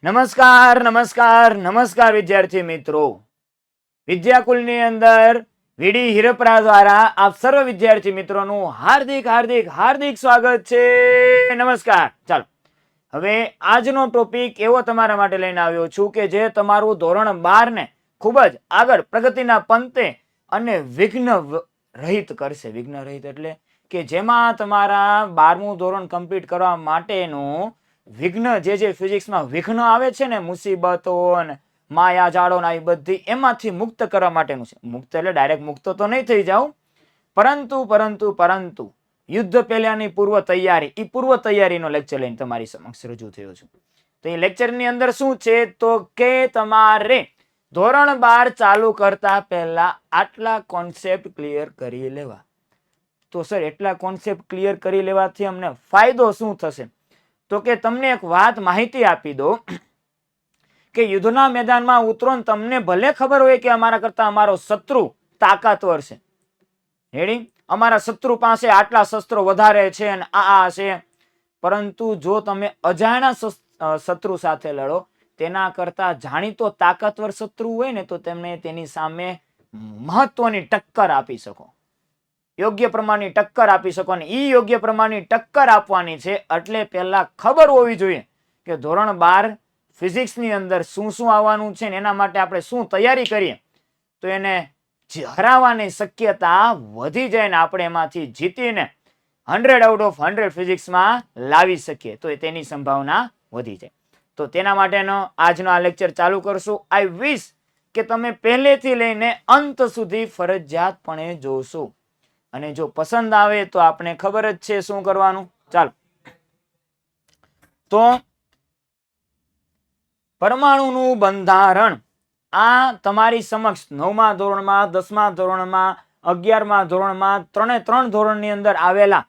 નમસ્કાર નમસ્કાર નમસ્કાર વિદ્યાર્થી મિત્રો, વિદ્યાકુલની અંદર વીડી હિરપરા દ્વારા આપ સર્વ વિદ્યાર્થી મિત્રોનું હાર્દિક હાર્દિક હાર્દિક સ્વાગત છે. નમસ્કાર. ચાલો હવે આજનો ટોપિક એવો તમારા માટે લઈને આવ્યો છું કે જે તમારું ધોરણ 12 ને ખૂબ જ આગળ પ્રગતિના પંતે અને વિઘ્ન રહિત કરશે. વિઘ્ન રહિત એટલે કે જેમાં તમારા 12મું ધોરણ કમ્પ્લીટ કરવા માટેનું વિઘ્ન જે ફિઝિક્સમાં વિઘ્ન આવે છે ને, મુસીબતો અને માયા જાળો આવી બધી, એમાંથી મુક્ત કરવા માટેનું છે. મુક્ત એટલે ડાયરેક્ટ મુક્ત તો નહીં થઈ જાવ, પરંતુ યુદ્ધ પહેલાની પૂર્વ તૈયારી, એ પૂર્વ તૈયારીનો લેક્ચર લઈને તમારી સમક્ષ રજૂ થયો છું. તો એ લેક્ચરની અંદર શું છે તો કે તમારે ધોરણ 12 ચાલુ કરતા પહેલા આટલા કોન્સેપ્ટ ક્લિયર કરી લેવા. તો સર એટલા કોન્સેપ્ટ ક્લિયર કરી લેવાથી અમને ફાયદો શું થશે? તો કે તમને એક વાત માહિતી આપી દો કે યુદ્ધના મેદાનમાં ઉતરો ને તમને ભલે ખબર હોય કે અમારા કરતા અમારો શત્રુ તાકાતવર છે, રેડી, અમારા શત્રુ પાસે આટલા શસ્ત્રો વધારે છે અને આ છે, પરંતુ જો તમે અજાણ્યા શત્રુ સાથે લડો, તેના કરતા જાણીતો તાકાતવર શત્રુ હોય ને તો તમે તેની સામે મહત્વની ટક્કર આપી શકો, યોગ્ય પ્રમાણની ટક્કર આપી શકો. અને ઈ યોગ્ય પ્રમાણની ટક્કર આપવાની છે એટલે પહેલા ખબર હોવી જોઈએ કે ધોરણ 12 ફિઝિક્સની અંદર શું શું આવવાનું છે ને એના માટે આપણે શું તૈયારી કરીએ તો એને હરાવવાની શક્યતા વધી જાય ને આપણે એમાંથી જીતીને 100 આઉટ ઓફ 100 ફિઝિક્સમાં લાવી શકીએ તો તેની સંભાવના વધી જાય. તો તેના માટેનો આજનો આ લેક્ચર ચાલુ કરશું. આઈ વિશ કે તમે પહેલેથી લઈને અંત સુધી ફરજિયાતપણે જોશો અને જો પસંદ આવે તો આપણે ખબર જ છે શું કરવાનું. ચાલો, તો પરમાણુનું બંધારણ આ તમારી સમક્ષ 9મા ધોરણમાં, 10મા ધોરણમાં, 11મા ધોરણમાં, 3 ધોરણની અંદર આવેલા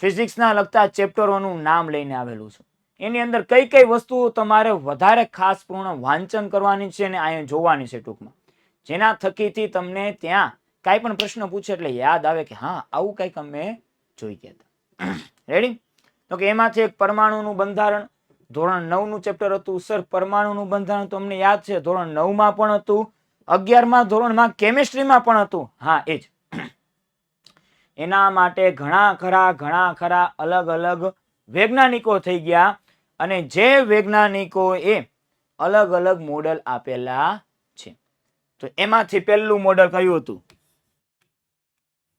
ફિઝિક્સના લગતા ચેપ્ટરોનું નામ લઈને આવેલું છે. એની અંદર કઈ કઈ વસ્તુઓ તમારે વધારે ખાસ પૂર્ણ વાંચન કરવાની છે અને અહીંયા જોવાની છે ટૂંકમાં, જેના થકીથી તમને ત્યાં કાંઈ પણ પ્રશ્ન પૂછે એટલે યાદ આવે કે હા આવું કંઈક અમે જોઈ ગયા હતા. રેડી? તો કે એમાંથી એક પરમાણુનું બંધારણ, ધોરણ 9નું ચેપ્ટર હતું. સર પરમાણુનું બંધારણ તો અમને યાદ છે, ધોરણ 9માં પણ હતું, 11મા ધોરણમાં કેમિસ્ટ્રીમાં પણ હતું. હા એ જ. એના માટે ઘણા ખરા અલગ અલગ વૈજ્ઞાનિકો થઈ ગયા અને જે વૈજ્ઞાનિકો એ અલગ અલગ મોડેલ આપેલા છે. તો એમાંથી પહેલું મોડેલ કયું હતું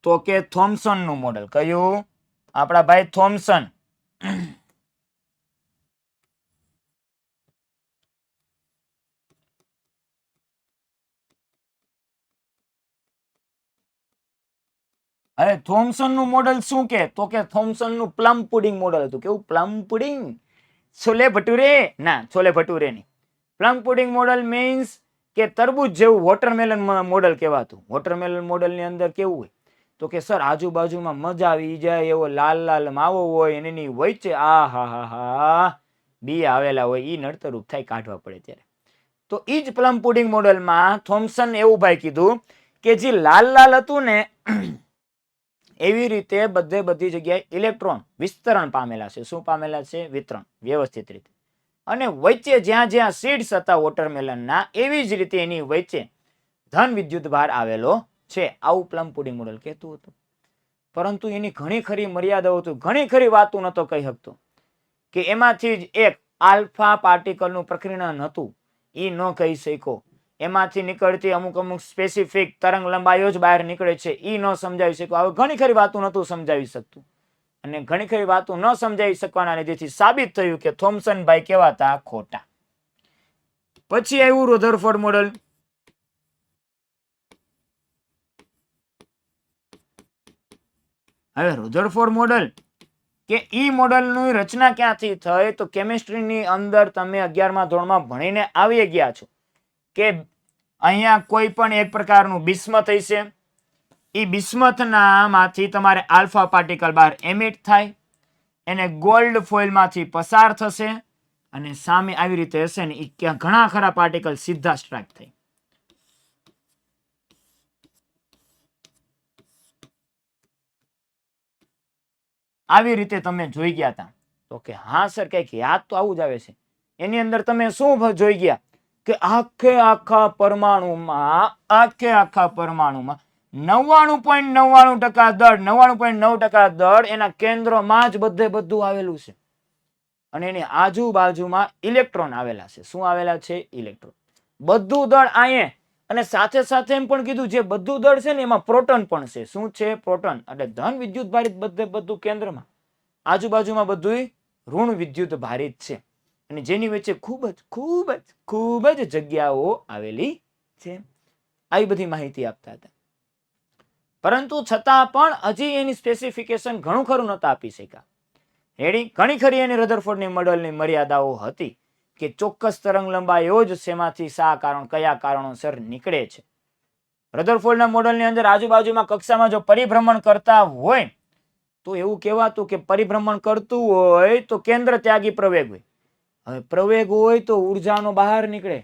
તો કે થોમ્સન નું મોડેલ. કયું? આપણા ભાઈ થોમ્સન. હવે થોમ્સન નું મોડેલ શું કે તો કે થોમ્સન નું પ્લમ પુડિંગ મોડેલ હતું. કેવું? પ્લમ પુડિંગ, છોલે ભટુરે ના, છોલે ભટુરે નહીં. પ્લમ પુડિંગ મોડેલ મીન્સ કે તરબૂચ જેવું વોટરમેલન મોડેલ કહેવાતું. વોટરમેલન મોડેલ ની અંદર કેવું હોય તો કે સર આજુબાજુમાં મજા આવી જાય એવો લાલ લાલ માવો હોય અને એની વચ્ચે આ હા બી આવેલા હોય, ઈ નડતરૂપ થાય કાઢવા પડે ત્યારે. તો ઈ જ પ્લમ પુડિંગ મોડેલમાં થોમ્સન એવું ભાઈ કીધું કે જે લાલ લાલ હતું ને એવી રીતે બધી જગ્યાએ ઇલેક્ટ્રોન વિસ્તરણ પામેલા છે. શું પામેલા છે? વિતરણ, વ્યવસ્થિત રીતે. અને વચ્ચે જ્યાં જ્યાં સીડ્સ હતા વોટરમેલનના, એવી જ રીતે એની વચ્ચે ધન વિદ્યુત ભાર આવેલો છે. આવું પ્લમ પુડિંગ મોડેલ કહેતું હતું. પરંતુ એની ઘણી ખરી મર્યાદાઓ હતી, ઘણી ખરી વાતો નતો કહી શકતો. કે એમાંથી જ એક આલ્ફા પાર્ટિકલનું પ્રકીર્ણન હતું, એ ન કહી શક્યો. એમાંથી નીકળતી અમુક સ્પેસિફિક તરંગ લંબાઈઓ જ બહાર નીકળે છે, એ ન સમજાવી શક્યો. હવે ઘણી ખરી વાતો નતું સમજાવી શકતું અને ઘણી ખરી વાતો ન સમજાવી શકવાના લીધેથી સાબિત થયું કે થોમ્સન ભાઈ કહેવાતા ખોટા. પછી આવ્યું રધરફોર્ડ મોડેલ. હવે રધરફોર્ડ મોડેલ કે ઈ મોડેલની રચના ક્યાંથી થઈ તો કેમિસ્ટ્રીની અંદર તમે 11મા ધોરણમાં ભણીને આવી ગયા છો કે અહીંયા કોઈ પણ એક પ્રકારનું બિસ્મથ હશે, ઈ બિસ્મથના માંથી તમારે આલ્ફા પાર્ટિકલ બહાર એમિટ થાય, એને ગોલ્ડ ફોઇલમાંથી પસાર થશે અને સામે આવી રીતે હશે ને ઈ ઘણા ખરા પાર્ટિકલ સીધા સ્ટ્રાઇક થાય. આવી રીતે તમે જોઈ ગયા હતા. તો કે હા સર કંઈક યાદ તો આવું જ આવે છે એની અંદર તમે શું જોઈ ગયા કે આખે આખા પરમાણુમાં 99.99% દળ 99.9% દળ એના કેન્દ્રમાં જ બધું આવેલું છે અને એની આજુબાજુમાં ઇલેક્ટ્રોન આવેલા છે. શું આવેલા છે? ઇલેક્ટ્રોન. બધું દળ અહીંયા અને સાથે સાથે એમ પણ કીધું જે બધું દળ છે ને એમાં પ્રોટોન પણ છે. શું છે? પ્રોટોન. એટલે ધન વિદ્યુત ભારિત બધું કેન્દ્રમાં, આજુબાજુમાં બધું ઋણ વિદ્યુત ભારિત છે અને જેની વચ્ચે ખૂબ જ જગ્યાઓ આવેલી છે. આવી બધી માહિતી આપતા હતા. પરંતુ છતાં પણ હજી એની સ્પેસિફિકેશન ઘણું ખરું નતા આપી શક્યા. ઘણી ખરી એની રધરફોર્ડની મોડેલની મર્યાદાઓ હતી કે ચોક્કસ તરંગ લંબાઈઓ જ શેમાંથી કયા કારણોસર નીકળે છે. રધરફોર્ડના મોડેલની અંદર આજુબાજુમાં કક્ષામાં જો પરિભ્રમણ કરતા હોય તો એવું કહેવાતું કે પરિભ્રમણ કરતું હોય તો કેન્દ્ર ત્યાગી પ્રવેગ હોય. હવે પ્રવેગ હોય તો ઉર્જાનો બહાર નીકળે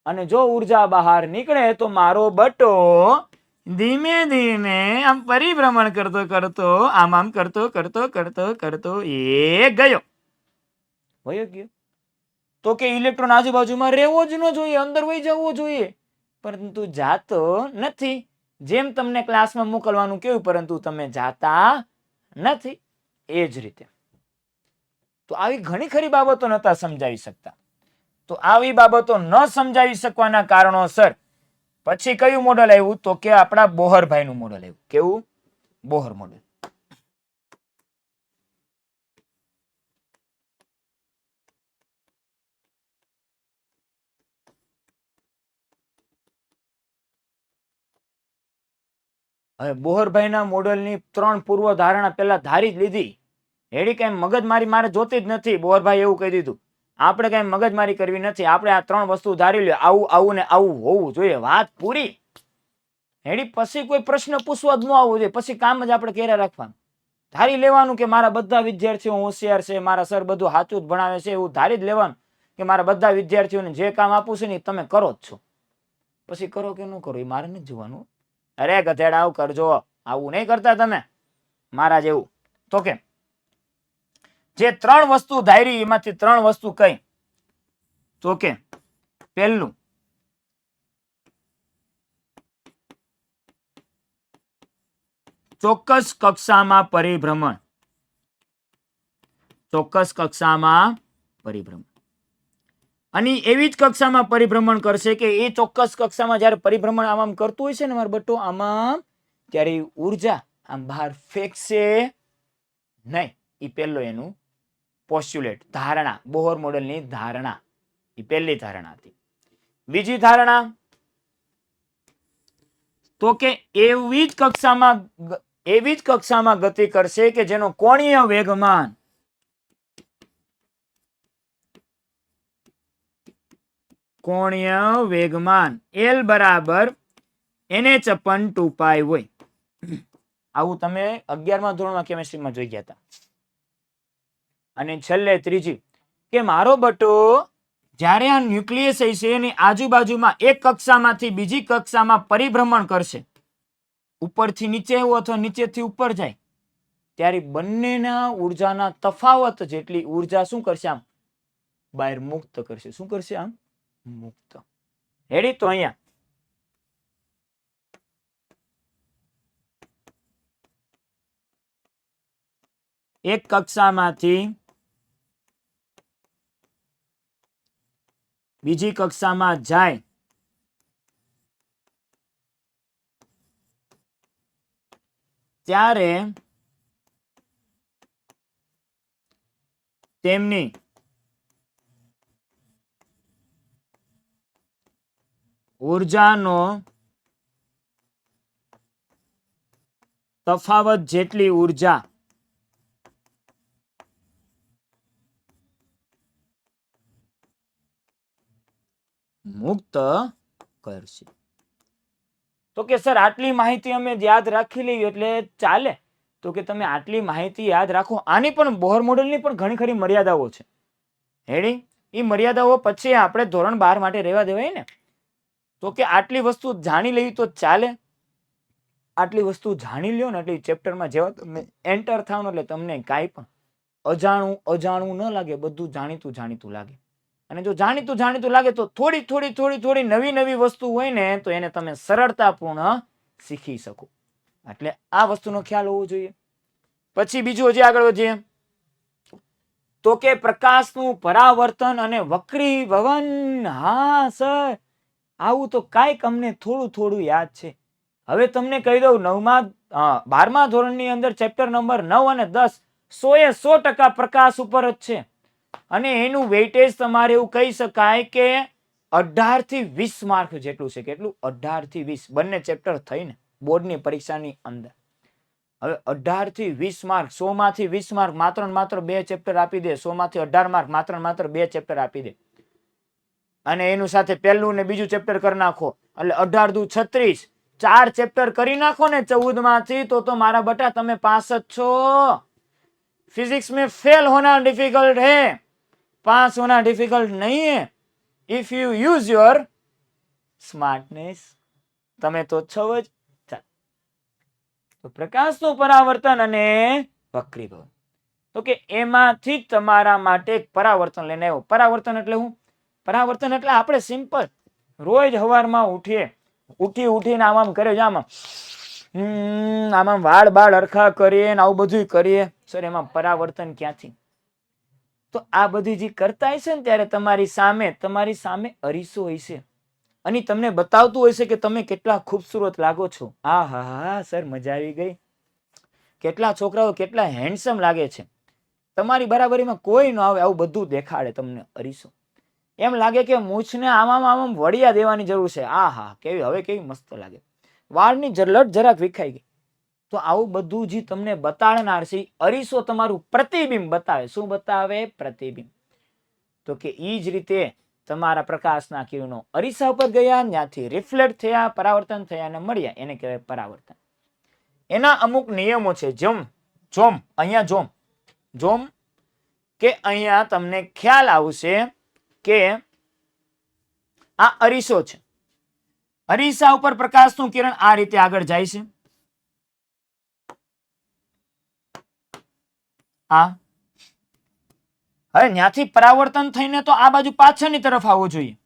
અને જો ઉર્જા બહાર નીકળે તો મારો બટો ધીમે ધીમે આમ પરિભ્રમણ કરતો આમ કરતો એ ગયો. તો કે ઇલેક્ટ્રોન આજુબાજુમાં રહેવો જ ન જોઈએ, અંદર વહી જવો જોઈએ, પરંતુ જાતો નથી. જેમ તમને ક્લાસમાં મોકલવાનું કેવું, પરંતુ તમે જાતા નથી. એ જ રીતે તો આવી ઘણી ખરી બાબતો નતા સમજાવી શકતા. તો આવી બાબતો ન સમજાવી શકવાના કારણોસર પછી કયું મોડેલ આવ્યું? તો કે આપણા બોહરભાઈનું મોડેલ આવ્યું. કેવું? Bohr model. હવે બોહરભાઈના મોડેલની 3 પૂર્વ ધારણા પહેલા ધારી જ લીધી. એડી કઈ મગજમારી મારે જોતી જ નથી. બોહરભાઈ એવું કહી દીધું, આપણે કઈ મગજમારી કરવી નથી, આપણે આ 3 વસ્તુ ધારી લે, આવું ને આવું હોવું જોઈએ. વાત પૂરી. એડી પછી કોઈ પ્રશ્ન પૂછવા જ ન આવવો જોઈએ. પછી કામ જ આપણે કર્યા રાખવાનું. ધારી લેવાનું કે મારા બધા વિદ્યાર્થીઓ હોશિયાર છે, મારા સર બધું સાચું જ ભણાવે છે, એવું ધારી જ લેવાનું કે મારા બધા વિદ્યાર્થીઓને જે કામ આપું છે ને તમે કરો જ છો. પછી કરો કે ન કરો એ મારે નથી જોવાનું. અરે ગધેડા આવું કરજો, આવું નહીં કરતા તમે મારા જેવું. તો કે જે 3 વસ્તુ ધારી એમાંથી 3 વસ્તુ કઈ? તો કે પહેલું ચોક્કસ કક્ષામાં પરિભ્રમણ. ચોક્કસ કક્ષામાં પરિભ્રમણ. અને એવી જ કક્ષામાં પરિભ્રમણ કરશે કે એ ચોક્કસ કક્ષામાં જ્યારે પરિભ્રમણ આમ કરતું હોય છે ને મારો બટ્ટો આમાં, ત્યારે ઉર્જા આમ બહાર ફેંકશે નહીં. એ પહેલું એનું પોસ્ટ્યુલેટ, ધારણા, બોહર મોડેલની ધારણા. એ પહેલી ધારણા હતી. બીજી ધારણા તો કે એવી જ કક્ષામાં ગતિ કરશે કે જેનો કોણીય વેગમાન L બરાબર NH/2π હોય. આવું તમે 11મા ધોરણમાં કેમિસ્ટ્રીમાં જોઈ ગયા હતા. અને છેલ્લે ત્રીજી કે મારો બટો જ્યારે આ ન્યુક્લિયસ હશે એની આજુબાજુમાં એક કક્ષામાંથી બીજી કક્ષામાં પરિભ્રમણ કરશે, ઉપરથી નીચે અથવા નીચેથી ઉપર જાય, ત્યારે બંનેના ઉર્જાના તફાવત જેટલી ઉર્જા શું કરશે? આમ બહાર મુક્ત કરશે. શું કરશે? આમ મુક્ત. હેડી તો અહીંયા એક કક્ષામાંથી બીજી કક્ષામાં જાય ત્યારે તેમની ઉર્જાનો તફાવત જેટલી ઉર્જા મુક્ત કરશે. તો કે સર આટલી માહિતી અમે યાદ રાખી લઈએ એટલે ચાલે? તો કે તમે આટલી માહિતી યાદ રાખો. આની પણ બોહર મોડેલની પણ ઘણી ખરી મર્યાદાઓ છે. હેડી એ મર્યાદાઓ પછી આપણે ધોરણ 12 માટે રહેવા દેવાય ને. તો કે આટલી વસ્તુ જાણી લેવી તો ચાલે. આટલી વસ્તુ જાણી લ્યો ને એટલે ચેપ્ટરમાં જેવા તમે એન્ટર થાવ એટલે તમને કાંઈ પણ અજાણું ન લાગે, બધું જાણીતું લાગે. અને જો જાણીતું જાણીતું લાગે તો થોડી થોડી થોડી થોડી નવી નવી વસ્તુ હોય ને તો એને તમે સરળતાપૂર્ણ શીખી શકો. એટલે આ વસ્તુનો ખ્યાલ હોવો જોઈએ. પછી બીજું હજી આગળ વધીએ તો કે પ્રકાશનું પરાવર્તન અને વક્રીભવન. હા સર, આવું તો કાંઈક અમને થોડું થોડું યાદ છે. હવે તમને કહી દઉં 12મા ધોરણની અંદર ચેપ્ટર નંબર 9 અને 10 100% પ્રકાશ ઉપર જ છે. અને એનું વેઇટેજ તમારે એવું કહી શકાય કે 18 થી 20 માર્ક જેટલું છે. કેટલું? 18 થી 20 બંને ચેપ્ટર થઈને બોર્ડની પરીક્ષાની અંદર. હવે 18 થી 20 માર્ક, 100 માંથી 20 માર્ક માત્ર ને માત્ર 2 ચેપ્ટર આપી દે. 100 માંથી 18 માર્ક માત્ર ને માત્ર 2 ચેપ્ટર આપી દે. અને એનું સાથે પહેલું ને બીજું ચેપ્ટર કરી નાખો એટલે 18 દુ 36, 4 ચેપ્ટર કરી નાખો ને 14 માંથી તો મારા બટા તમે પાસ જ છો. फिजिक्स में फेल होना डिफिकल्ट है, पास होना डिफिकल्ट नहीं है. If you use your smartness. તમે તો છો જ. તો પ્રકાશનું પરાવર્તન અને વક્રીભવન, તો કે એમાંથી જ તમારા માટે એક પરાવર્તન લઈને આવ્યો. પરાવર્તન એટલે શું? પરાવર્તન એટલે આપણે સિમ્પલ રોજ સવારમાં ઉઠીને આમ કરે છે, આમાં વાળ બાળ અરખા કરીએ ને આવું બધું કરીએ. સર એમાં પરાવર્તન ક્યાંથી? તો આ બધી જે કરતા હશે ને ત્યારે તમારી સામે અરીસો હશે અને તમને બતાવતું હોય છે કે તમે કેટલા ખૂબસૂરત લાગો છો. આ હા સર, મજા આવી ગઈ. કેટલા છોકરાઓ કેટલા હેન્ડસમ લાગે છે. તમારી બરાબરીમાં કોઈ ન આવે આવું બધું દેખાડે તમને અરીસો. એમ લાગે કે મૂછને આમ વળિયા દેવાની જરૂર છે. આ હા, કેવી મસ્ત લાગે. વાળની લટ જરાક વિખાઈ ગઈ. તો આવું બધું જે તમને બતાડનાર છે અરીસો તમારું પ્રતિબિંબ બતાવે. શું બતાવે? પ્રતિબિંબ. તો કે ઈ જ રીતે તમારા પ્રકાશના કિરણો અરીસા ઉપર ગયા, ત્યાંથી રિફ્લેક્ટ થયા, પરાવર્તન થયા અને મળ્યા, એને કહેવાય પરાવર્તન. એના અમુક નિયમો છે. જોમ કે અહીંયા તમને ખ્યાલ આવશે કે આ અરીસો છે. અરીસા ઉપર પ્રકાશનું કિરણ આ રીતે આગળ જાય છે. હવે ત્યાંથી પરાવર્તન થઈને તો આ બાજુ પાછળની તરફ આવવું જોઈએ.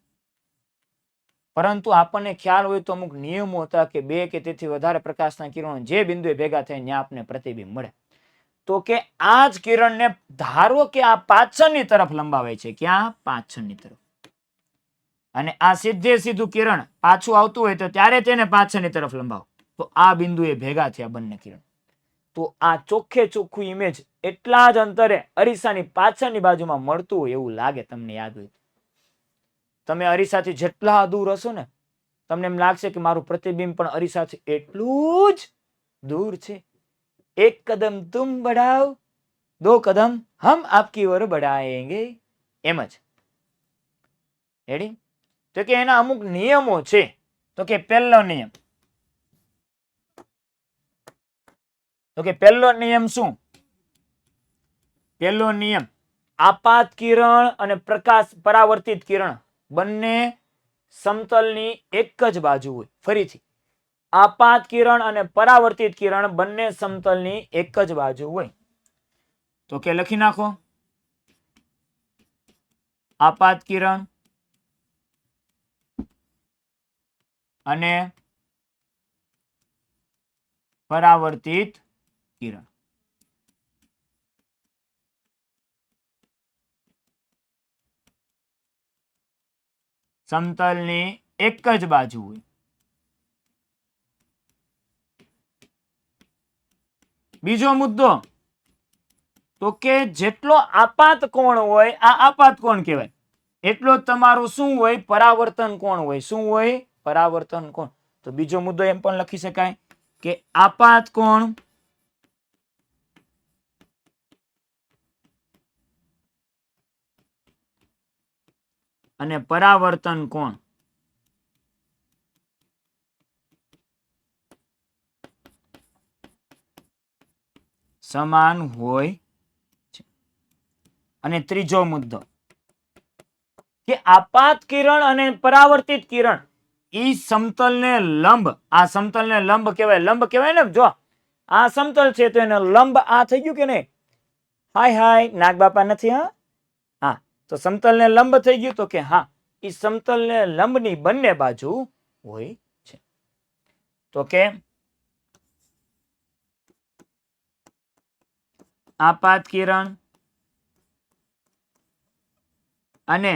પરંતુ આપણને ખ્યાલ હોય તો અમુક નિયમો હતા કે 2 કે તેથી વધારે પ્રકાશના કિરણો જે બિંદુએ ભેગા થાય ત્યાં આપને પ્રતિબિંબ મળે. તો કે આ જ કિરણને ધારો કે આ પાછળની તરફ લંબાવે છે. ક્યાં? પાછળની તરફ. અને આ સીધું કિરણ પાછું આવતું હોય તો ત્યારે તેને પાછળની તરફ લંબાવો. તો આ બિંદુએ ભેગા થયા બંને કિરણ. તો આ ચોખ્ખું ઇમેજ એટલા જ અંતરે અરીસાની પાછળની બાજુમાં મળતું હોય એવું લાગે. તમને યાદ હોય તમે અરીસાથી જેટલા દૂર હશો ને તમને એમ લાગશે કે મારું પ્રતિબિંબ પણ અરીસાથી એટલું જ દૂર છે. 1 કદમ તુમ बढ़ाओ, 2 કદમ હમ આપકી ઓર बढ़ाएंगे. એમ જ રેડી. તો કે એના અમુક નિયમો છે. તો કે પહેલો નિયમ, પહેલો નિયમ શું? પહેલો નિયમ, આપાત કિરણ અને પરાવર્તિત કિરણ બંને સમતલની એક જ બાજુ હોય. ફરીથી, આપાત કિરણ અને પરાવર્તિત કિરણ બંને સમતલની એક જ બાજુ હોય. તો કે લખી નાખો, આપાત કિરણ અને પરાવર્તિત કિરણ સમતલની એક જ બાજુ હોય. બીજો મુદ્દો, તો કે જેટલો આપાત કોણ હોય, આ આપાત કોણ કહેવાય, એટલો તમારું શું હોય? પરાવર્તન કોણ હોય. શું હોય? પરાવર્તન કોણ. તો બીજો મુદ્દો એમ પણ લખી શકાય કે આપાત કોણ અને પરાવર્તન કોણ સમાન હોય છે. અને ત્રીજો મુદ્દો કે આપાત કિરણ અને પરાવર્તિત કિરણ ઈ સમતલને લંબ, આ સમતલને લંબ કહેવાય ને. જો આ સમતલ છે તો એને લંબ આ થઈ ગયું કે નહીં? હાય નાગ બાપા નથી. હા, તો સમતલ ને લંબ થઈ ગયું તો કે હા એ સમતલ ને લંબની બંને બાજુ હોય છે. તો કે આપાત કિરણ અને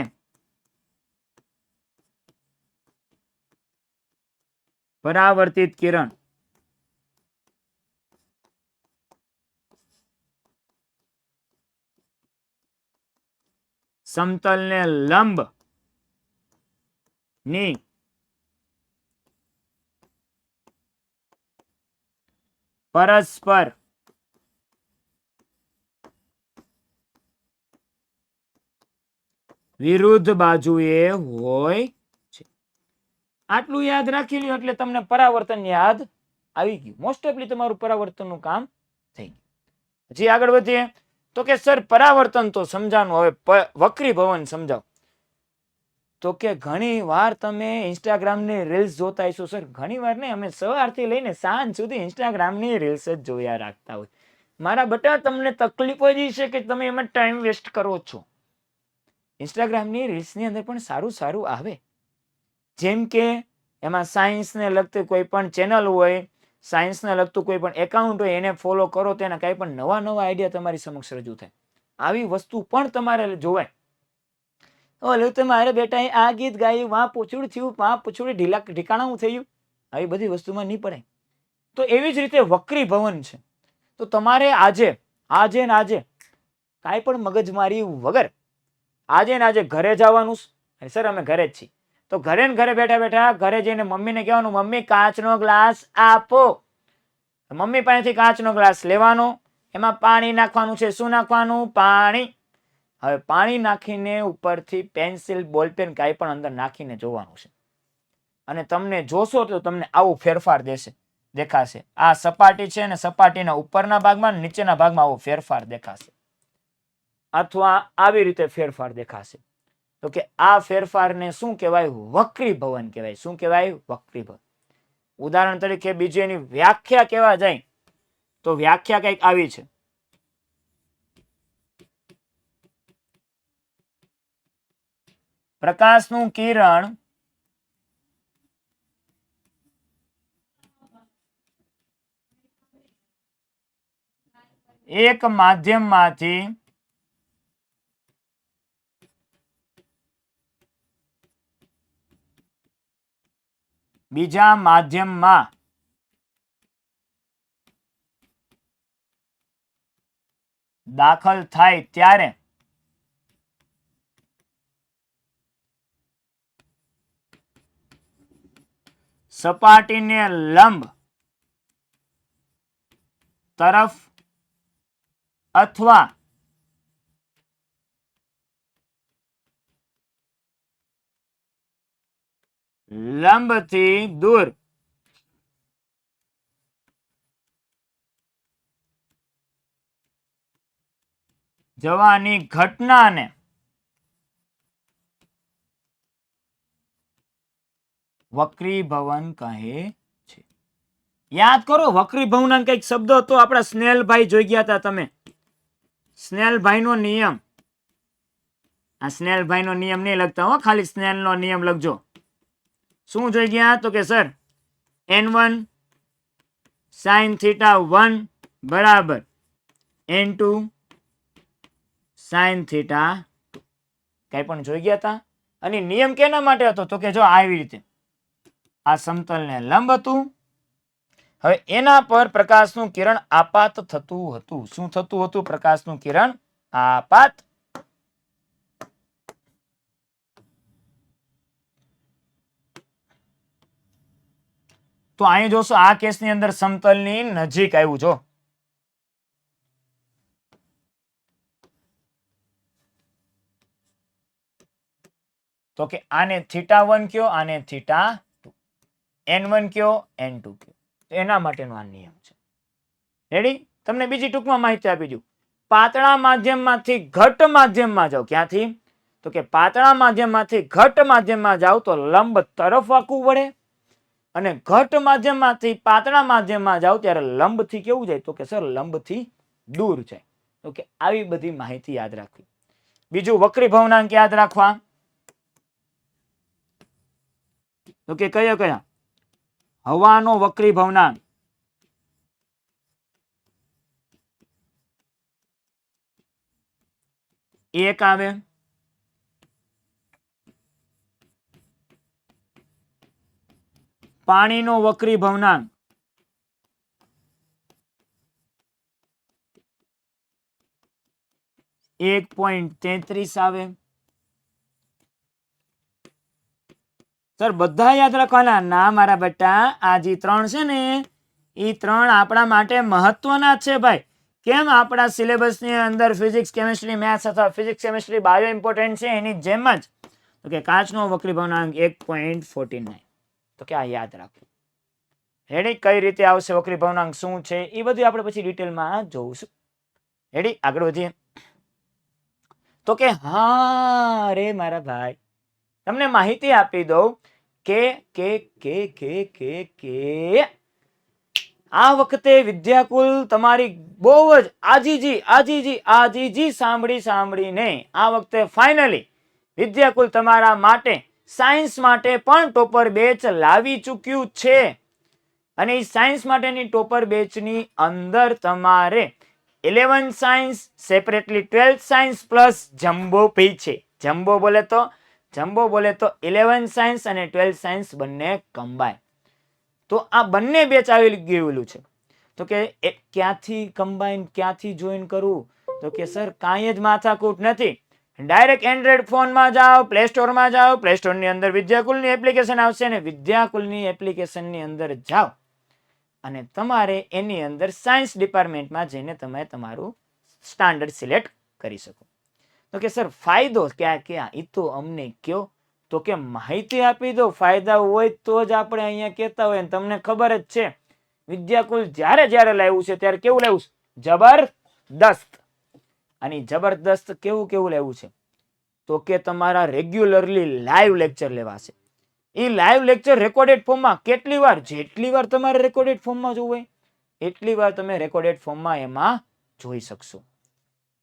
પરાવર્તિત કિરણ સમતલ ને લંબ ની પરસ્પર વિરુદ્ધ બાજુએ હોય છે. આટલું યાદ રાખી લ્યો એટલે તમને પરાવર્તન યાદ આવી ગયું. મોસ્ટ ઓફલી તમારું પરાવર્તનનું કામ થઈ ગયું. હજી આગળ વધીએ તો કે સર પરાવર્તન તો સમજાનું, હવે વક્રીભવન સમજાવો. તો કે ઘણી વાર તમે ઇન્સ્ટાગ્રામની રીલ્સ જોતા હશો. સર ઘણી વાર નહીં, અમે સવારથી લઈને સાંજ સુધી ઇન્સ્ટાગ્રામની રીલ્સ જ જોયા રાખતા હોય. મારા બટા તમને તકલીફ જ છે કે તમે એમાં ટાઈમ વેસ્ટ કરો છો. ઇન્સ્ટાગ્રામની રીલ્સની અંદર પણ સારું સારું આવે, જેમ કે એમાં સાયન્સને લગતી કોઈ પણ ચેનલ હોય, સાયન્સને લગતું કોઈ પણ એકાઉન્ટ હોય, એને ફોલો કરો તો એના કંઈ પણ નવા નવા આઈડિયા તમારી સમક્ષ રજૂ થાય. આવી વસ્તુ પણ તમારે જોવાય. ઓલું તમારે બેટા આ ગીત ગાયું, વાં પૂછડું થયું, વાં પૂછડું ઢીકાણું થયું, આવી બધી વસ્તુમાં નહીં પડાય. તો એવી જ રીતે વક્રીભવન છે. તો તમારે આજે ને આજે કાંઈ પણ મગજમારી વગર આજે ને આજે ઘરે જવાનું. સર અમે ઘરે જ છીએ, તો ઘરે ને ઘરે બેઠા બેઠા ઘરે જઈને મમ્મીને કહેવાનું, મમ્મી કાચનો ગ્લાસ આપો. મમ્મી પાસેથી કાચનો ગ્લાસ લેવાનો, એમાં પાણી નાખવાનું છે. શું નાખવાનું? પાણી. હવે પાણી નાખીને ઉપરથી પેન્સિલ, બોલપેન કાંઈ પણ અંદર નાખીને જોવાનું છે. અને તમને જોશો તો તમને આવું ફેરફાર દેખાશે. આ સપાટી છે ને સપાટીના ઉપરના ભાગમાં, નીચેના ભાગમાં આવો ફેરફાર દેખાશે, અથવા આવી રીતે ફેરફાર દેખાશે. તો કે આ ફેરફારને શું કહેવાય? વક્રીભવન કહેવાય. શું કહેવાય? વક્રીભવન. ઉદાહરણ તરીકે બીજી એની વ્યાખ્યા કહેવા જાય તો વ્યાખ્યા કંઈક આવી છે. પ્રકાશનું કિરણ એક માધ્યમમાંથી બીજા માધ્યમમાં દાખલ થાય ત્યારે સપાટીને લંબ તરફ અથવા લંબથી દૂર જવાની ઘટનાને વક્રીભવન કહે છે. યાદ કરો, વક્રીભવનના કઈક શબ્દો હતો આપણા સ્નેલભાઈ જોઈ ગયા હતા તમે. સ્નેલભાઈનો નિયમ. આ સ્નેલભાઈનો નિયમ નહીં લખતા હો, ખાલી સ્નેલનો નિયમ લખજો. શું જોઈ ગયા? તો કે સર n1 sin θ1 બરાબર n2 sin θ2. કઈ પણ જોઈ ગયા હતા? અને નિયમ કેના માટે હતો? તો કે જો આવી રીતે આ સમતલને લંબ હતું. હવે એના પર પ્રકાશનું કિરણ આપાત થતું હતું. શું થતું હતું? પ્રકાશનું કિરણ આપાત. તો અહીં જોશો આ કેસની અંદર સમતલની નજીક આવ્યું. જો તો કે આને θ1 કયો, આને θ2, n1 કયો, n2 કયો. એના માટેનો આ નિયમ છે. રેડી? તમને બીજી ટૂંકમાં માહિતી આપી દઉં. પાતળા માધ્યમમાંથી ઘટ માધ્યમમાં જાઓ. ક્યાંથી? તો કે પાતળા માધ્યમમાંથી ઘટ માધ્યમમાં જાઓ તો લંબ તરફ વાંકવું પડે, અને ઘટ માધ્યમમાંથી પાતળા માધ્યમમાં જાઓ ત્યારે લંબથી કેવું જાય? તો કે સર લંબથી દૂર જાય. તો કે આવી બધી માહિતી યાદ રાખવી. બીજું વક્રી ભવનાંક યાદ રાખવા. તો કે કયા કયા? હવાનો વક્રી ભવનાંક, એક આવે. પાણીનો વક્રી ભવનાંક, 1.33 આવે. સર બધા યાદ રાખવાના ના મારા બેટા. આ જે 3 છે ને એ 3 આપણા માટે મહત્વના છે ભાઈ. કેમ? આપણા સિલેબસની અંદર ફિઝિક્સ, કેમિસ્ટ્રી, મેથ્સ અથવા ફિઝિક્સ, કેમિસ્ટ્રી, બાયો ઇમ્પોર્ટન્ટ છે. એની જેમ જ તો કે કાચનો વક્રી ભવનાંક 1.49. તો કે આ યાદ રાખવું. રેડી? કઈ રીતે આવશે વક્રી ભવનાંક, શું છે એ બધું આપણે પછી ડિટેલમાં જોઈશું. રેડી? આગળ વધીએ. તો કે હા રે મારા ભાઈ, તમને માહિતી આપી દઉં કે આ વખતે વિદ્યાકુલ તમારી બહુ જ આજીજી સાંભળીને આ વખતે ફાઇનલી વિદ્યાકુલ તમારા માટે સાયન્સ માટે પણ ટોપર બેચ લાવી ચૂક્યું છે. અને એ સાયન્સ માટેની ટોપર બેચની અંદર તમારે 11 science separately 12 science plus jumbo પી છે. જમ્બો બોલે તો 11 સાયન્સ અને 12 સાયન્સ બંને કમ્બાઈન. તો આ બંને બેચ આવી ગયેલું છે. તો કે ક્યાંથી કમ્બાઈન, ક્યાંથી જોઈન કરવું? તો કે સર કાંઈ જ માથાકૂટ નથી. ડાયરેક્ટ એન્ડ્રોઈડ ફોનમાં જાઓ, પ્લે સ્ટોરમાં જાઓ, પ્લે સ્ટોરની અંદર વિદ્યાકુલની એપ્લિકેશન આવશે અને વિદ્યાકુલની એપ્લિકેશનની અંદર જાઓ અને તમારે એની અંદર સાયન્સ ડિપાર્ટમેન્ટમાં જઈને તમે તમારું સ્ટાન્ડર્ડ સિલેક્ટ કરી શકો. તો કે સર ફાયદો ક્યાં ક્યાં એ તો અમને કયો. તો કે માહિતી આપી દો. ફાયદા હોય તો જ આપણે અહીંયા કહેતા હોય. તમને ખબર જ છે વિદ્યાકુલ જ્યારે લાવ્યું છે ત્યારે કેવું લાવ્યું છે? જબરદસ્ત. અને જબરદસ્ત કેવું લાવ્યું છે? તો કે તમારા રેગ્યુલરલી લાઈવ લેક્ચર લેવાશે. એ લાઈવ લેક્ચર રેકોર્ડેડ ફોર્મમાં કેટલી વાર? જેટલી વાર તમારે રેકોર્ડેડ ફોર્મમાં જોવું હોય એટલી વાર તમે રેકોર્ડેડ ફોર્મમાં એમાં જોઈ શકશો.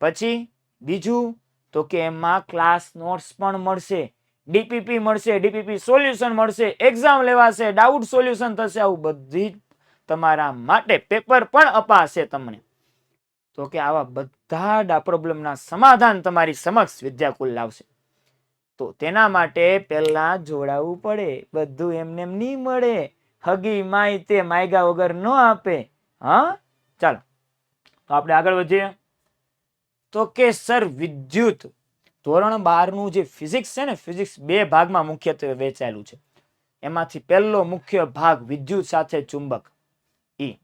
પછી બીજું તો કે એમાં ક્લાસ નોટ્સ પણ મળશે, ડીપીપી મળશે, ડીપીપી સોલ્યુશન મળશે, એક્ઝામ લેવાશે, ડાઉટ સોલ્યુશન થશે. આવું બધી તમારા માટે પેપર પણ અપાશે તમને. તો કે આવા બધા પ્રોબ્લેમના સમાધાન તમારી સમક્ષ વિદ્યાકુલ લાવશે. તો તેના માટે પહેલા જોડાવવું પડે. બધું એમને એમ નહીં મળે. હગી માય તે માયગા વગર ન આપે. હા, ચાલો તો આપણે આગળ વધીએ. તો કે સર વિદ્યુત ધોરણ 12 નું જે ફિઝિક્સ છે ને, ફિઝિક્સ 2 ભાગમાં મુખ્યત્વે વહેંચાયેલું છે. એમાંથી પહેલો મુખ્ય ભાગ વિદ્યુત સાથે ચુંબક ઈ,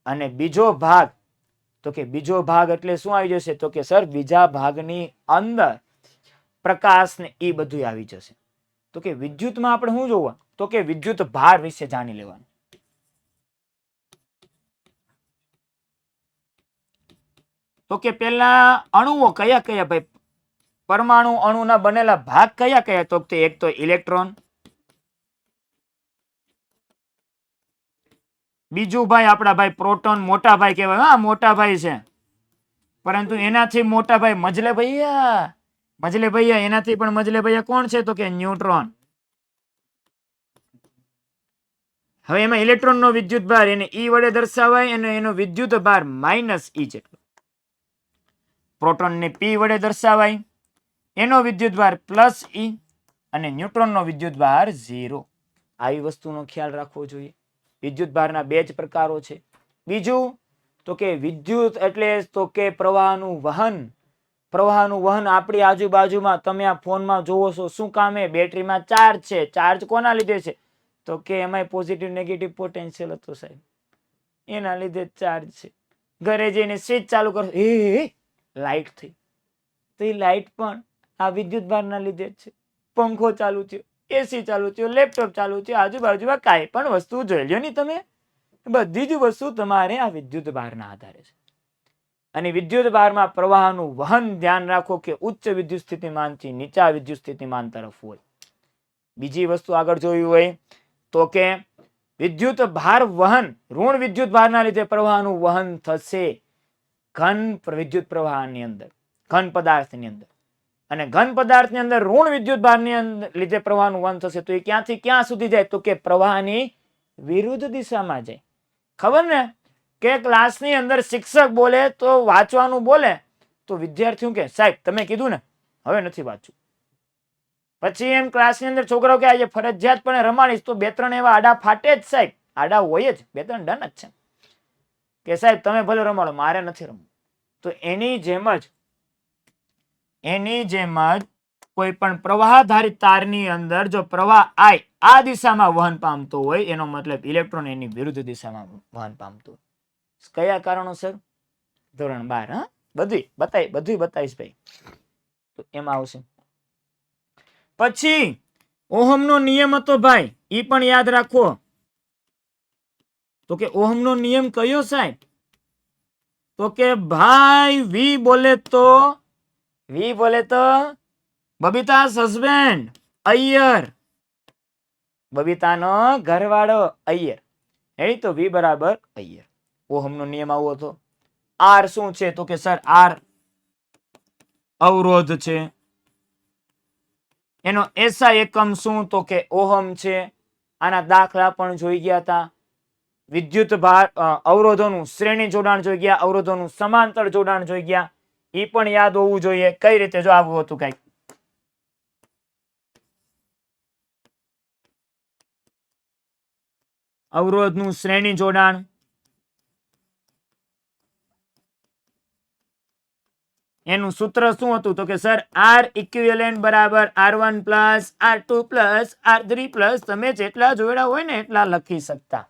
અને બીજો ભાગ તો કે બીજો ભાગ એટલે શું આવી જશે? તો કે સર બીજા ભાગની અંદર પ્રકાશ ને એ બધું આવી જશે. તો કે વિદ્યુતમાં આપણે શું જોવા? તો કે વિદ્યુત ભાર વિશે જાણી લેવાનું. તો કે પેલા અણુઓ કયા કયા ભાઈ? પરમાણુ અણુના બનેલા ભાગ કયા કયા? તો કે એક તો ઇલેક્ટ્રોન, બીજું ભાઈ આપણા ભાઈ પ્રોટોન, મોટા ભાઈ કહેવાય. હા, મોટા ભાઈ છે, પરંતુ એનાથી મોટા ભાઈ મજલે ભૈયા એનાથી પણ મજલે ભૈયા કોણ છે? તો કે ન્યુટ્રોન. હવે એમાં ઇલેક્ટ્રોન નો વિદ્યુત ભાર એને ઈ વડે દર્શાવાય અને એનો વિદ્યુત ભાર -E જેટલો. પ્રોટોન ને P વડે દર્શાવાય, એનો વિદ્યુત ભાર +E અને ન્યુટ્રોન નો વિદ્યુત ભાર 0. આવી વસ્તુનો ખ્યાલ રાખવો જોઈએ. વિદ્યુત ભારના 2 જ પ્રકારો છે. બીજું તો કે વિદ્યુત એટલે તો કે પ્રવાહનું વહન આપણી આજુબાજુમાં તમે આ ફોનમાં જોવો છો. શું કામે? બેટરીમાં ચાર્જ છે. ચાર્જ કોના લીધે છે? તો કે એમાં પોઝિટિવ નેગેટિવ પોટેન્શિયલ હતો સાહેબ, એના લીધે ચાર્જ છે. ઘરે જઈને સ્વિચ ચાલુ કરો, લાઈટ થઈ. તો એ લાઈટ પણ આ વિદ્યુત ભારના લીધે જ છે. પંખો ચાલુ થયો, એસી ચાલુ થયો, લેપટોપ ચાલુ થયો, આજુબાજુમાં કાંઈ પણ વસ્તુ જોઈ લ્યો ની તમે, બધી જ વસ્તુ તમારે આ વિદ્યુત ભારના આધારે છે. અને વિદ્યુત ભારમાં પ્રવાહનું વહન ધ્યાન રાખો કે ઉચ્ચ વિદ્યુત સ્થિતિમાનથી નીચા વિદ્યુત સ્થિતિમાન તરફ હોય. બીજી વસ્તુ આગળ જોયું હોય તો કે વિદ્યુત ભાર વહન, ઋણ વિદ્યુત ભારના લીધે પ્રવાહનું વહન થશે ઘન વિદ્યુત પ્રવાહની અંદર, ઘન પદાર્થની અંદર. અને ઘન પદાર્થની અંદર ઋણ વિદ્યુત ભારની લીધે પ્રવાહનું વહન થશે તો એ ક્યાંથી ક્યાં સુધી જાય તો કે પ્રવાહની વિરુદ્ધ દિશામાં જાય. ખબર ને કે ક્લાસની અંદર શિક્ષક બોલે તો વાંચવાનું બોલે તો વિદ્યાર્થીઓ કે સાહેબ તમે કીધું ને હવે નથી વાંચવું. પછી એમ ક્લાસની અંદર છોકરાઓ કે આજે ફરજિયાતપણે રમાડીશ તો 2-3 એવા આડા ફાટે જ સાહેબ. આડા હોય જ 2-3 ડન જ છે કે સાહેબ તમે ભલે રમાડો મારે નથી રમવું. તો એની જેમ જ કોઈ પણ પ્રવાહધારિત તારની અંદર જો પ્રવાહ I આ દિશામાં વહન પામતો હોય એનો મતલબ ઇલેક્ટ્રોન એની વિરુદ્ધ દિશામાં વહન પામતો હોય. કયા કારણોસર? ધોરણ 12 હા બધું બતાવીશ ભાઈ. તો એમાં આવશે. પછી ઓહમનો નિયમ હતો ભાઈ ઈ પણ યાદ રાખો. તો કે ઓહમનો નિયમ કયો સાહેબ? તો કે ભાઈ વી બોલે તો બબીતા હસબેન્ડ અય્યર, બબીતાનો ઘરવાળો અય્યર. એ તો વી બરાબર અય્યર. ઓહમનો નિયમ આવો હતો. આર શું છે તો કે સર આર અવરોધ છે. એનો એસઆઈ એકમ શું તો કે ઓહમ છે. આના દાખલા પણ જોઈ ગયા હતા. વિદ્યુત ભાર અવરોધોનું શ્રેણી જોડાણ જોઈ ગયા, અવરોધોનું સમાંતર જોડાણ જોઈ ગયા. એ પણ યાદ હોવું જોઈએ. કઈ રીતે જો આવું હતું કઈક અવરોધનું શ્રેણી જોડાણ, એનું સૂત્ર શું હતું તો કે સર આર ઇક્વિવેલેન્ટ બરાબર R1 plus R2 plus R3 plus તમે જેટલા જોડ્યા હોય ને એટલા લખી શકતા.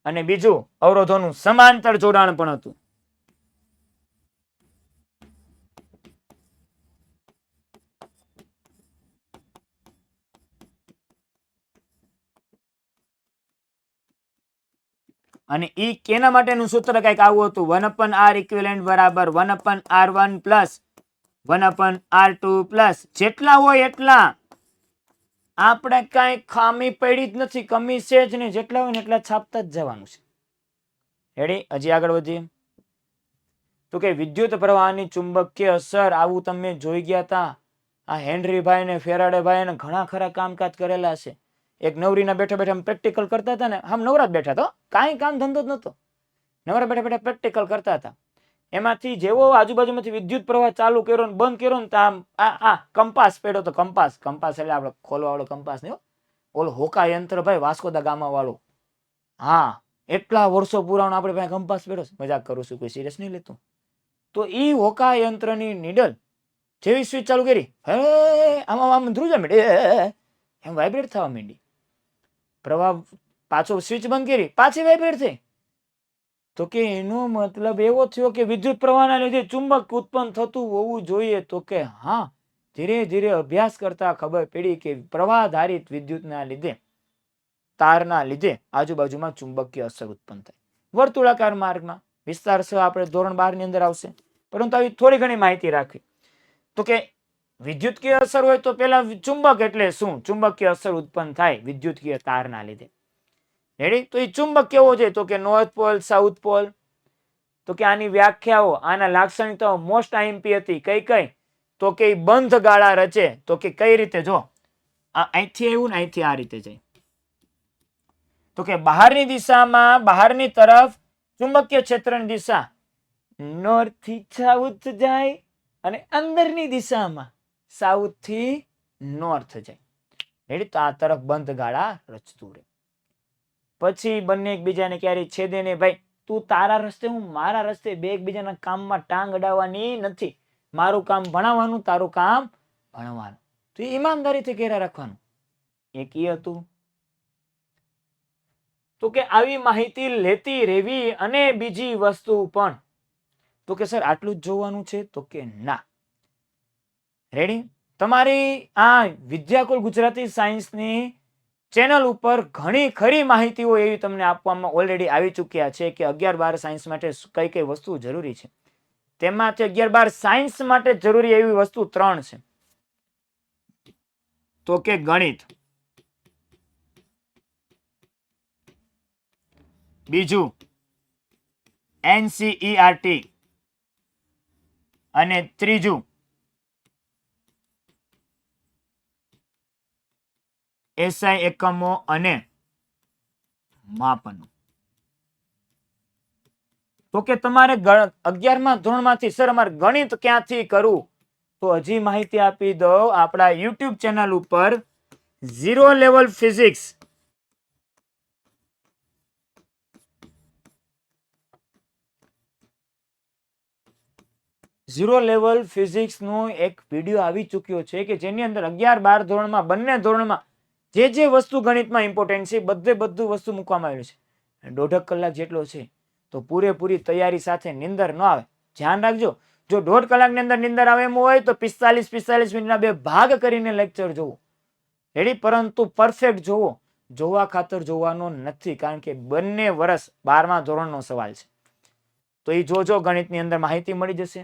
અને બીજું અવરોધોનું સમાંતર જોડાણ પણ હતું. અને ઈ કેના માટેનું સૂત્ર કંઈક આવું હતું 1/R ઇક્વિવેલેન્ટ બરાબર 1/R1 પ્લસ 1/R2 પ્લસ જેટલા હોય એટલા. આપણે કઈ ખામી પડી જ નથી, કમી છે જ નહીં. જેટલા હોય ને એટલા છાપતા જ જવાનું છે. રેડી? હજી આગળ વધીએ. તો કે વિદ્યુત પ્રવાહની ચુંબકીય અસર આવું તમે જોઈ ગયા હતા. આ હેનરીભાઈ ને ફેરાડેભાઈ ને ઘણા ખરા કામકાજ કરેલા છે. એક નવરીના બેઠા બેઠા પ્રેક્ટિકલ કરતા હતા ને આમ નવરા જ બેઠા તો કાંઈ કામ ધંધો જ નતો. નવરા બેઠા બેઠા પ્રેક્ટિકલ કરતા હતા. એમાંથી જેવો આજુબાજુમાંથી વિદ્યુત પ્રવાહ ચાલુ કર્યો ને બંધ કર્યો ને આમ આ કંપાસ પડ્યો તો કંપાસ એટલે આપણે ખોલવા વાળો કંપાસ નહીં, ઓલો હોકા યંત્ર ભાઈ વાસ્કો દા ગામા વાળો. હા એટલા વર્ષો પુરાણો આપણે ભાઈ કંપાસ પડ્યો. મજાક કરું છું, કોઈ સિરિયસ નહીં લેતું. તો ઈ હોકા યંત્રની નીડલ જેવી સ્વિચ ચાલુ કરી હે આમ ધ્રુજા માંડી, એમ વાઇબ્રેટ થવા માંડી. પ્રવાહ પાછો સ્વિચ બંધ કરી પાછી વાઇબ્રેટ થઈ. તો કે એનો મતલબ એવો થયો કે વિદ્યુત પ્રવાહના લીધે ચુંબક ઉત્પન્ન થતું હોવું જોઈએ. તો કે હા, ધીરે ધીરે અભ્યાસ કરતા ખબર પડી કે પ્રવાહધારિત વિદ્યુતના લીધે તારના લીધે આજુબાજુમાં ચુંબકીય અસર ઉત્પન્ન થાય. વર્તુળાકાર માર્ગમાં વિસ્તાર સહ આપણે ધોરણ 12 ની અંદર આવશે, પરંતુ આવી થોડી ઘણી માહિતી રાખવી. તો કે વિદ્યુતકીય અસર હોય તો પેલા ચુંબક એટલે શું? ચુંબકીય અસર ઉત્પન્ન થાય વિદ્યુતકીય તારના લીધે. રેડી? તો એ ચુંબક કેવો છે તો કે નોર્થ પોલ સાઉથ પોલ. તો કે આની વ્યાખ્યાઓ આના લાક્ષણિકતાઓ મોસ્ટ આઈએમપી હતી. કઈ તો કે બંધ ગાળા રચે. તો કે કઈ રીતે? જો અહીંથી આવ્યું ને અહીંથી આ રીતે જાય. તો કે બહારની દિશામાં બહારની તરફ ચુંબકીય ક્ષેત્રની દિશા નોર્થ થી સાઉથ જાય અને અંદરની દિશામાં સાઉથ થી નોર્થ જાય. રેડી? તો આ તરફ બંધ ગાળા રચતું રહે. પછી બંને એકબીજાને ક્યારેય છેદે નહીં. ભાઈ તું તારા રસ્તે હું મારા રસ્તે, બે એકબીજાના કામમાં ટાંગ અડાવવાની નથી. મારું કામ ભણાવવાનું, તારું કામ ભણવાનું. તો ઈમાનદારીથી ઘેરા રાખવાનું. એક એ હતું. તો કે આવી માહિતી લેતી રહેવી. અને બીજી વસ્તુ પણ તો કે સર આટલું જ જોવાનું છે તો કે ના. રેડી? તમારી આ વિદ્યાકુલ ગુજરાતી સાયન્સની ચેનલ ઉપર ઘણી ખરી માહિતીઓ એવી તમને આપવામાં ઓલરેડી આવી ચૂક્યા છે કે 11-12 સાયન્સ માટે કઈ કઈ વસ્તુ જરૂરી છે. તેમાંથી 11-12 સાયન્સ માટે જરૂરી એવી વસ્તુ 3 છે. તો કે ગણિત, બીજું NCERT અને ત્રીજું એસઆઈ એકમો અને માપનો. તો કે તમારે 11મા ધોરણમાંથી સર અમારે ગણિત ક્યાંથી કરવું, તો હજી માહિતી આપી દઉં, આપણા યુટ્યુબ ચેનલ ઉપર ઝીરો લેવલ ફિઝિક્સ નો એક વિડીયો આવી ચૂક્યો છે કે જેની અંદર 11-12 ધોરણમાં બંને ધોરણમાં જે વસ્તુ ગણિતમાં ઇમ્પોર્ટન્ટ છે બધું વસ્તુ મૂકવામાં આવેલું છે. 1.5 કલાક જેટલો છે, તો પૂરેપૂરી તૈયારી સાથે નિંદર ન આવે. ધ્યાન રાખજો, જો 1.5 કલાકની અંદર નિંદર આવે એમ હોય તો 45 મિનિટના 2 ભાગ કરીને લેક્ચર જોવો. રેડી? પરંતુ પરફેક્ટ જોવો, જોવા ખાતર જોવાનો નથી, કારણ કે બંને વર્ષ 12મા ધોરણનો સવાલ છે. તો એ જોજો, ગણિતની અંદર માહિતી મળી જશે.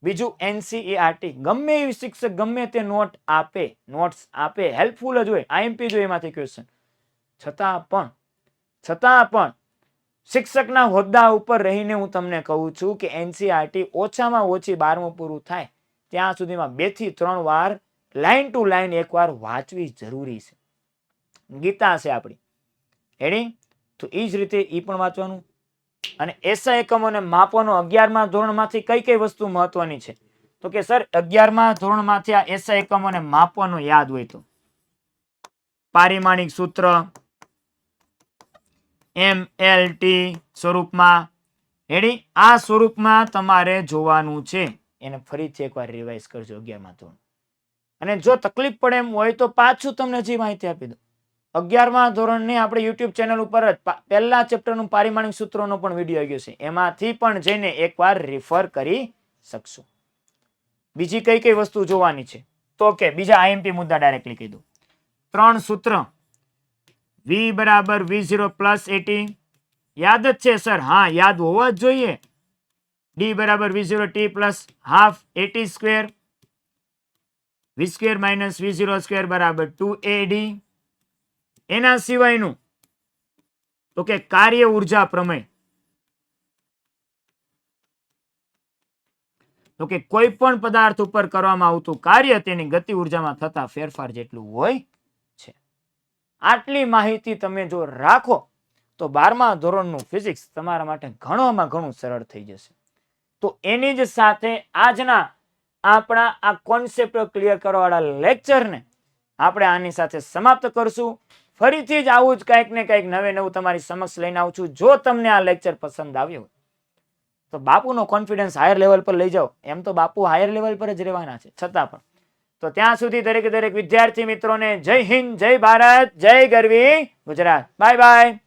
બીજું NCERT, ગમે એવી શિક્ષક ગમે તે નોટ્સ આપે હેલ્પફુલ જ હોય, આઈએમપી જો એમાંથી ક્વેશ્ચન, છતાં પણ શિક્ષકના હોદ્દા ઉપર રહીને હું તમને કહું છું કે NCERT ઓછામાં ઓછી 12મું પૂરું થાય ત્યાં સુધીમાં 2 થી 3 વાર લાઈન ટુ લાઈન એકવાર વાંચવી જરૂરી છે. ગીતા છે આપણી, એની તો એ જ રીતે એ પણ વાંચવાનું. અને એસઆઈ એકમો અને માપોનો 11મા ધોરણમાંથી કઈ વસ્તુ મહત્વની છે, તો કે સર 11મા ધોરણમાંથી આ એસઆઈ એકમો અને માપોનો યાદ હોય તો પારિમાણિક સૂત્ર MLT સ્વરૂપમાં, રેડી? આ સ્વરૂપમાં તમારે જોવાનું છે. એને ફરીથી એકવાર રિવાઇઝ કરજો 11મા ધોરણ. અને જો તકલીફ પડે એમ હોય તો પાછું તમને જે માહિતી આપી દો, 11મા ધોરણની આપણે યુટ્યુબ ચેનલ ઉપર જ પહેલા ચેપ્ટરનું પારિમાણિક સૂત્રોનો પણ વિડીયો આવ્યો છે, એમાંથી પણ જઈને એકવાર રેફર કરી શકશો. બીજી કઈ વસ્તુ જોવાની છે, તો કે બીજા આઈએમપી મુદ્દા ડાયરેક્ટલી કહી દો. 3 સૂત્ર V = V0 + AT યાદ જ છે સર? હા, યાદ હોવા જ જોઈએ. D = V0t + ½ AT², V² - V02 = 2AD. એના સિવાયનું તો કે કાર્ય ઉર્જા પ્રમેય, તો કે કોઈ પણ પદાર્થ ઉપર કરવામાં આવતું કાર્ય તેની ગતિ ઉર્જામાં થતા ફેરફાર જેટલું હોય છે. આટલી માહિતી તમે જો રાખો તો 12મા ધોરણનું ફિઝિક્સ તમારા માટે ઘણું સરળ થઈ જશે. તો એની જ સાથે આજના આપણા આ કોન્સેપ્ટ ક્લિયર કરવાવાળા લેક્ચરને આપણે આની સાથે સમાપ્ત કરશું. ફરીથી જ આવું જ કંઈક ને કંઈક નવું તમારી સમક્ષ લઈને આવું છું. જો તમને આ લેક્ચર પસંદ આવ્યો તો બાપુનો કોન્ફિડન્સ હાયર લેવલ પર લઈ જાઓ. એમ તો બાપુ હાયર લેવલ પર જ રહેવાના છે, છતાં પણ તો ત્યાં સુધી દરેક વિદ્યાર્થી મિત્રોને જય હિન્દ, જય ભારત, જય ગરવી ગુજરાત. Bye bye.